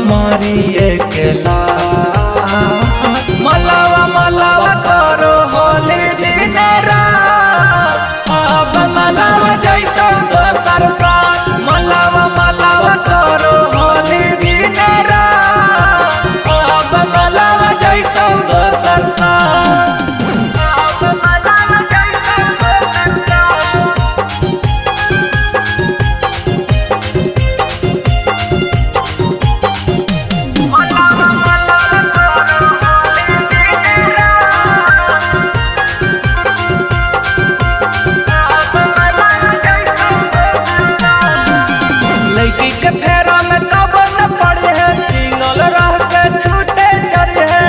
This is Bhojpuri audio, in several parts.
मारिए केला मलावा मलावा करो होली दिन रात अब मलावा जैतो दोसर साथ मलावा मलावा करो होली दिन रात अब मलावा जैतो दोसर साथ के फेरा में कब न पड़े है सिंगल रह के छूटे चढ़े है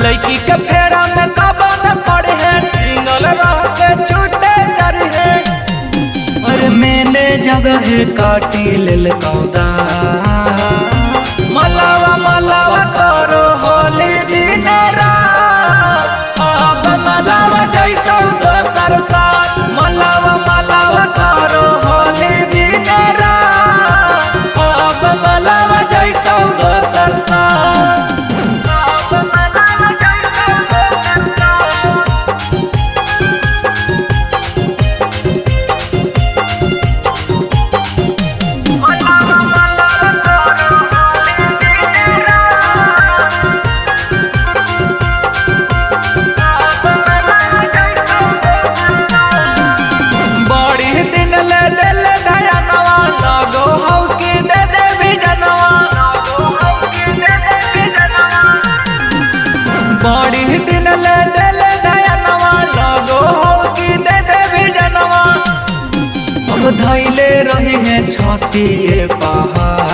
लड़की के फेरा में कब न पड़े है सिंगल रह के छूटे चढ़े है और मैंने जगह काटी लेल कौदा मलावा मलावा करो होली दिन रात अब मलावा जैतो दोसर साथ मलावा मलावा करो होली दिन रात अब मलावा जैतो दोसर साथ बड़ी दिन ले देले दयानवा लगो हो कि दे दे भी जनवा अब धैले रही है छाती पहाड़